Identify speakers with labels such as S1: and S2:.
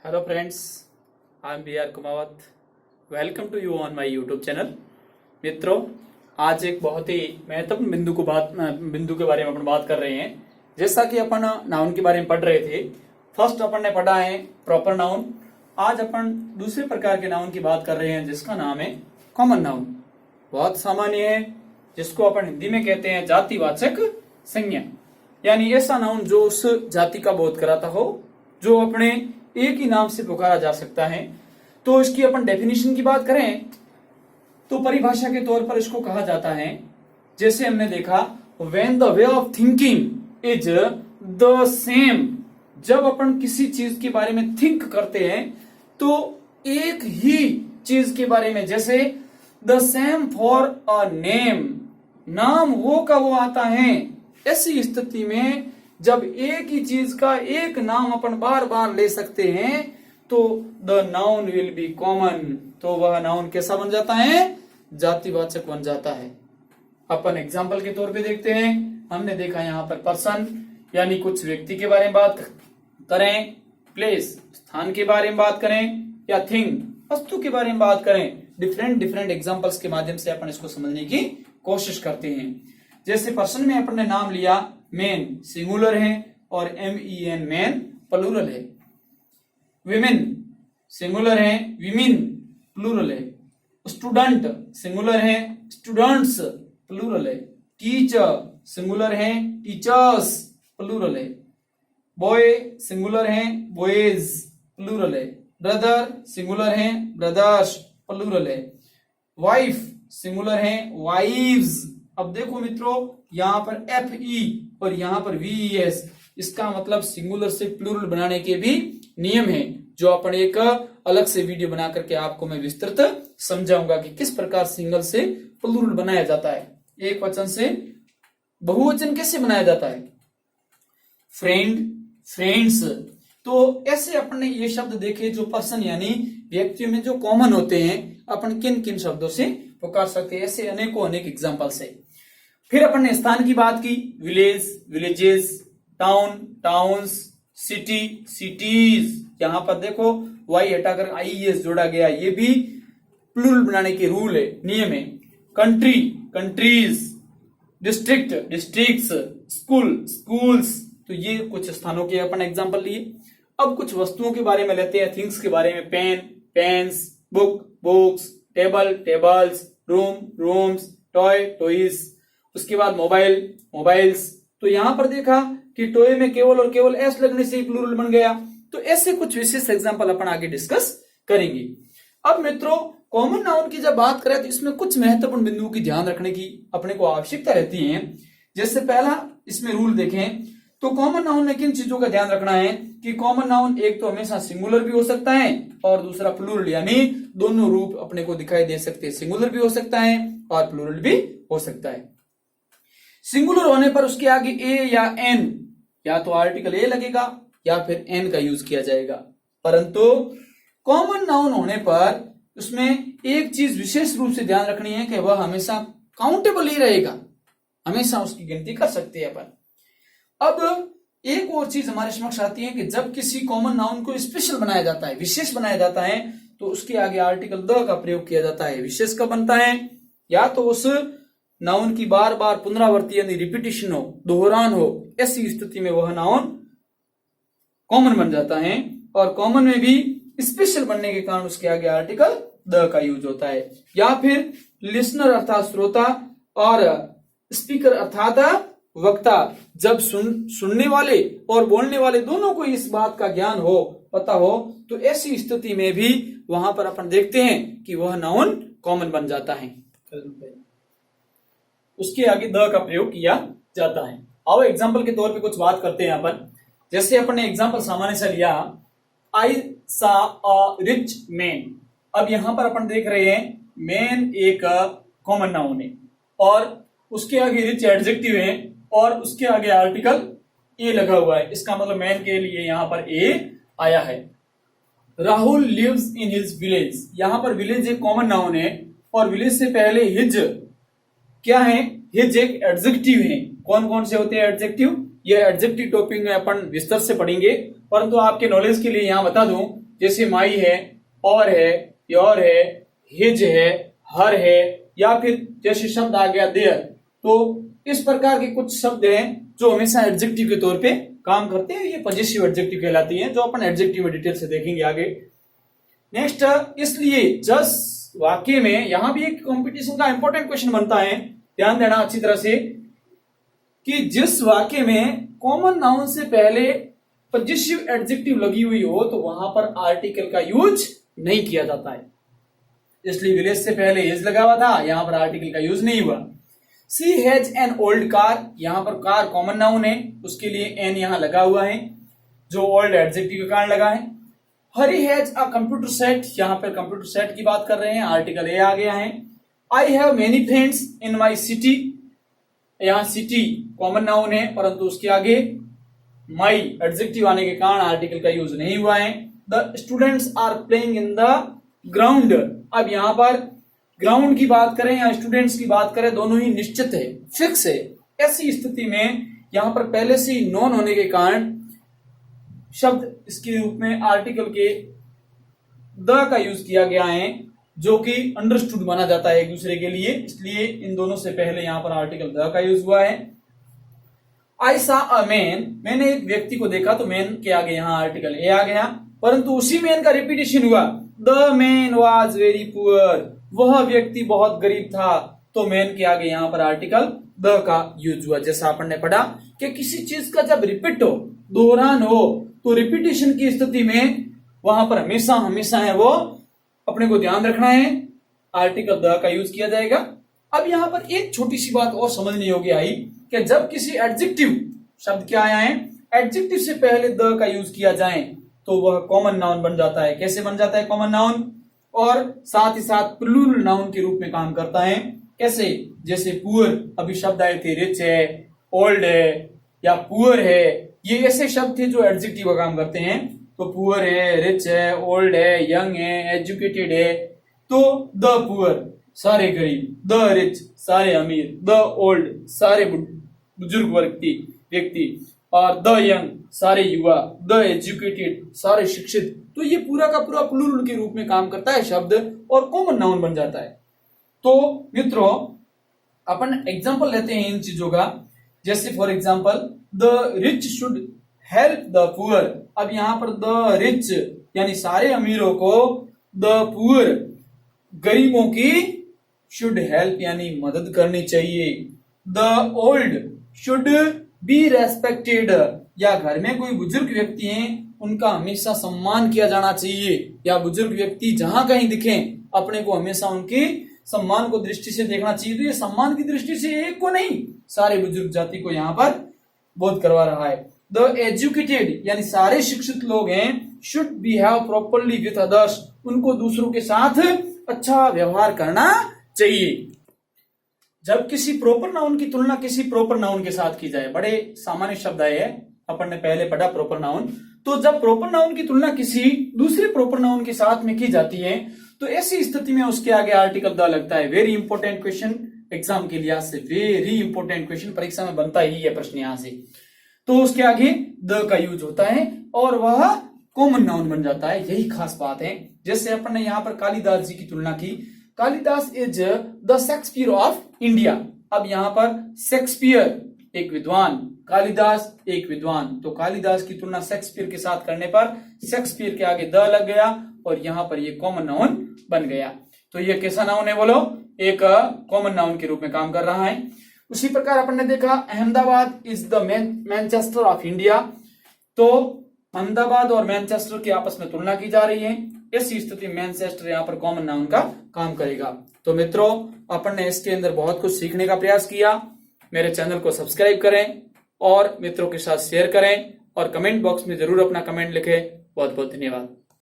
S1: Hello friends, I am B R Kumawat. Welcome to you on my YouTube channel. मित्रों, आज एक बहुत ही महत्वपूर्ण बिंदु के बारे में अपन बात कर रहे हैं। जैसा कि अपन नाउन के बारे में पढ़ रहे थे, फर्स्ट अपन ने पढ़ा है प्रॉपर नाउन। आज अपन दूसरे प्रकार के नाउन की बात कर रहे हैं जिसका नाम है कॉमन नाउन। बहुत सामान्य है, जिसको अपन हिंदी में कहते हैं जातिवाचक संज्ञा, यानी ऐसा नाउन जो उस जाति का बोध कराता हो, जो अपने एक ही नाम से पुकारा जा सकता है। तो इसकी अपन डेफिनेशन की बात करें तो परिभाषा के तौर पर इसको कहा जाता है, जैसे हमने देखा, when the way of thinking is the same. जब अपन किसी चीज के बारे में थिंक करते हैं तो एक ही चीज के बारे में, जैसे the same for a name, नाम वो का वो आता है। ऐसी स्थिति में जब एक ही चीज का एक नाम अपन बार बार ले सकते हैं तो the noun will be common. तो वह नाउन कैसा बन जाता है? जातिवाचक बन जाता है। अपन एग्जाम्पल के तौर पे देखते हैं। हमने देखा यहाँ पर पर्सन, यानी कुछ व्यक्ति के बारे में बात करें, प्लेस स्थान के बारे में बात करें, या थिंग वस्तु के बारे में बात करें। डिफरेंट एग्जाम्पल्स के माध्यम से अपन इसको समझने की कोशिश करते हैं। जैसे पर्सन में अपन ने नाम लिया, मैन सिंगुलर है और MEN मैन प्लूरल है। विमेन सिंगुलर है, विमेन प्लूरल है। स्टूडेंट सिंगुलर है, स्टूडेंट्स प्लूरल है। टीचर सिंगुलर है, टीचर्स प्लूरल है। बॉय सिंगुलर है, बॉयज प्लूरल है। ब्रदर सिंगुलर है, ब्रदर्स प्लूरल है। वाइफ सिंगुलर है, वाइव्स। अब देखो मित्रों, यहां पर FE और यहां पर VES, इसका मतलब सिंगुलर से प्लूरल बनाने के भी नियम है, जो अपन एक अलग से वीडियो बना करके आपको मैं विस्तृत समझाऊंगा कि किस प्रकार सिंगल से प्लूरल बनाया जाता है, एक वचन से बहुवचन कैसे बनाया जाता है। Friend, friends. तो ऐसे अपन ने ये शब्द देखे जो पर्सन यानी व्यक्तियों में जो कॉमन होते हैं, अपन किन किन शब्दों से पुकार सकते हैं। ऐसे अनेक एग्जाम्पल से। फिर अपन ने स्थान की बात की, village, villages, town, towns, city, cities. यहां पर देखो Y हटाकर IES जोड़ा गया, ये भी प्लूरल बनाने के रूल है, नियम है। Country, countries, district, districts, school, schools. तो ये कुछ स्थानों के अपन एग्जांपल लिए। अब कुछ वस्तुओं के बारे में लेते हैं, थिंग्स के बारे में। Pen, pens, book, books, table, tables, room, rooms, toy, toys. उसके बाद मोबाइल, मोबाइल्स। तो यहां पर देखा कि टॉय में केवल और केवल S लगने से ही प्लूरल बन गया। तो ऐसे कुछ विशेष एग्जांपल अपन आगे डिस्कस करेंगे। अब मित्रों, कॉमन नाउन की जब बात करें तो इसमें कुछ महत्वपूर्ण बिंदुओं की ध्यान रखने की अपने को आवश्यकता रहती है। जैसे पहला इसमें रूल देखें तो कॉमन नाउन में किन चीजों का ध्यान रखना है कि कॉमन नाउन एक तो हमेशा सिंगुलर भी हो सकता है और दूसरा प्लूरल, यानी दोनों रूप अपने को दिखाई दे सकते हैं। सिंगुलर भी हो सकता है और प्लूरल भी हो सकता है। सिंगुलर होने पर उसके आगे A या N, या तो आर्टिकल A लगेगा या फिर N का यूज किया जाएगा। परंतु कॉमन नाउन होने पर उसमें एक चीज विशेष रूप से ध्यान रखनी है कि वह हमेशा काउंटेबल ही रहेगा, हमेशा उसकी गिनती कर सकते हैं अपन। अब एक और चीज हमारे समक्ष आती है कि जब किसी कॉमन नाउन को स्पेशल बनाया जाता है, विशेष बनाया जाता है, तो उसके आगे आर्टिकल द का प्रयोग किया जाता है। विशेष कब बनता है? या तो उस नाउन की बार बार पुनरावृत्ति यानी रिपीटिशन हो, दोहरान हो, ऐसी स्थिति में वह नाउन कॉमन बन जाता है। और कॉमन में भी स्पेशल बनने के कारण उसके आगे आर्टिकल द का यूज होता है। या फिर लिसनर अर्थात श्रोता और स्पीकर अर्थात वक्ता, जब सुनने वाले और बोलने वाले दोनों को इस बात का ज्ञान हो, पता हो, तो ऐसी स्थिति में भी वहां पर अपन देखते हैं कि वह नाउन कॉमन बन जाता है, उसके आगे द का प्रयोग किया जाता है। आओ एग्जाम्पल के तौर पे कुछ बात करते हैं अपन। जैसे अपन ने एग्जाम्पल सामान्य से लिया, आई सा अ रिच मैन। अब यहां पर अपन देख रहे हैं मैन एक कॉमन नाउन है और उसके आगे रिच एडजेक्टिव है और उसके आगे आर्टिकल A लगा हुआ है। इसका मतलब मैन के लिए यहां पर A आया है। Rahul lives in his village. यहां पर विलेज एक कॉमन नाउन है और विलेज से पहले हिज क्या है? हिज एक एडजेक्टिव है। कौन कौन से होते हैं एडजेक्टिव? ये एडजेक्टिव टॉपिक में अपन विस्तार से पढ़ेंगे, परंतु आपके नॉलेज के लिए यहां बता दूं जैसे माई है, और है, योर है, हिज है, हर है, या फिर जैसे शब्द आ गया देयर। तो इस प्रकार के कुछ शब्द हैं जो हमेशा एडजेक्टिव के तौर पे काम करते हैं, ये पॉजिटिव एडजेक्टिव कहलाती हैं, जो अपन एडजेक्टिव में डिटेल से देखेंगे आगे। नेक्स्ट, इसलिए जस्ट वाक्य में, यहां भी एक कंपटीशन का इंपॉर्टेंट क्वेश्चन बनता है, ध्यान देना अच्छी तरह से, कि जिस वाक्य में कॉमन नाउन से पहले पॉजिटिव एडजेक्टिव लगी हुई हो तो वहां पर आर्टिकल का यूज नहीं किया जाता है। इसलिए विलेज से पहले एज लगा हुआ था, यहां पर आर्टिकल का यूज नहीं हुआ। सी हैज एन ओल्ड कार, यहां पर कार कॉमन नाउन है, उसके लिए एन यहां लगा हुआ है, जो ओल्ड एडजेक्टिव के कारण लगा है। हरी हैज अ कंप्यूटर सेट, यहां पर कंप्यूटर सेट की बात कर रहे हैं, आर्टिकल ए आ गया है। I have many friends in my city, यहां सिटी कॉमन नाउन है, परंतु उसके आगे माई एडजेक्टिव आने के कारण आर्टिकल का यूज नहीं हुआ है। The students are playing in the ground, अब यहां पर ग्राउंड की बात करें या स्टूडेंट्स की बात करें, दोनों ही निश्चित है, फिक्स है। ऐसी स्थिति में यहां पर पहले से ही नॉन होने के कारण शब्द इसके रूप में आर्टिकल के द का यूज किया गया है, जो कि अंडरस्टूड माना जाता है एक दूसरे के लिए, इसलिए इन दोनों से पहले यहां पर आर्टिकल द का यूज हुआ है। आई सा अ मैन, मैंने एक व्यक्ति को देखा, तो मैन के आगे यहां आर्टिकल ए आ गया, परंतु उसी मैन का रिपीटेशन हुआ, the man was very poor, वह व्यक्ति बहुत गरीब था, तो मैन के आगे यहां पर आर्टिकल द का यूज हुआ। जैसा अपन ने पढ़ा कि किसी चीज का जब रिपीट हो, दोहरान हो, तो रिपीटेशन की स्थिति में वहां पर हमेशा हमेशा है वो अपने को ध्यान रखना है, आर्टिकल द का यूज किया जाएगा। अब यहां पर एक छोटी सी बात और समझनी होगी आई, कि जब किसी एडजेक्टिव शब्द क्या आया है, एडजेक्टिव से पहले द का यूज किया जाए तो वह कॉमन नाउन बन जाता है। कैसे बन जाता है कॉमन नाउन, और साथ ही साथ प्लूरल नाउन के रूप में काम करता है। कैसे, जैसे पुअर, अभी शब्द आए थे, रिच है, ओल्ड है, या पुअर है, ये ऐसे शब्द थे जो एडजेक्टिव का काम करते हैं। तो पुअर है, रिच है, ओल्ड है, यंग है, एजुकेटेड है, तो द पुअर सारे गरीब, द रिच सारे अमीर, द ओल्ड सारे बुजुर्ग व्यक्ति, और द यंग सारे युवा, द एजुकेटेड सारे शिक्षित। तो ये पूरा का पूरा प्लूरल के रूप में काम करता है शब्द, और कॉमन नाउन बन जाता है। तो मित्रों, अपन एग्जांपल लेते हैं इन चीजों का, जैसे for example the rich should help the poor. अब यहां पर द रिच यानी सारे अमीरों को, द पुअर गरीबों की, शुड हेल्प यानी मदद करनी चाहिए। The old should be respected, या घर में कोई बुजुर्ग व्यक्ति हैं उनका हमेशा सम्मान किया जाना चाहिए, या बुजुर्ग व्यक्ति जहां कहीं दिखें अपने को हमेशा उनकी सम्मान को दृष्टि से देखना चाहिए। तो ये सम्मान की दृष्टि से एक को नहीं, सारे बुजुर्ग जाति को यहाँ पर बोध करवा रहा है। द एजुकेटेड यानी सारे शिक्षित लोग हैं, should behave properly with others, उनको दूसरों के साथ अच्छा व्यवहार करना चाहिए। जब किसी प्रॉपर नाउन की तुलना किसी प्रॉपर नाउन के साथ की जाए, बड़े सामान्य शब्द आए हैं, अपन ने पहले पढ़ा प्रॉपर नाउन, तो जब प्रॉपर नाउन की तुलना किसी दूसरे प्रॉपर नाउन के साथ में की जाती है तो ऐसी स्थिति में उसके आगे आर्टिकल द लगता है। वेरी इंपॉर्टेंट क्वेश्चन एग्जाम के लिहाज से, वेरी इंपॉर्टेंट क्वेश्चन, परीक्षा में बनता ही है प्रश्न यहां से। तो उसके आगे द का यूज होता है और वह कॉमन नाउन बन जाता है, यही खास बात है। जैसे अपन ने यहाँ पर कालिदास जी की तुलना की, Kalidas is the Shakespeare of India. अब यहाँ पर शेक्सपियर एक विद्वान, कालिदास एक विद्वान, तो कालिदास की तुलना शेक्सपियर के साथ करने पर शेक्सपियर के आगे द लग गया और यहाँ पर ये कॉमन नाउन बन गया। तो ये कैसा नाउन है बोलो, एक कॉमन नाउन के रूप में काम कर रहा है। उसी प्रकार अपन ने देखा Ahmedabad is the Manchester of India, तो अहमदाबाद और मैनचेस्टर की आपस में तुलना की जा रही है। ऐसी स्थिति में मैनचेस्टर यहाँ पर कॉमन नाउन का काम करेगा। तो मित्रों, अपन ने इसके अंदर बहुत कुछ सीखने का प्रयास किया। मेरे चैनल को सब्सक्राइब करें और मित्रों के साथ शेयर करें और कमेंट बॉक्स में जरूर अपना कमेंट लिखें। बहुत बहुत धन्यवाद।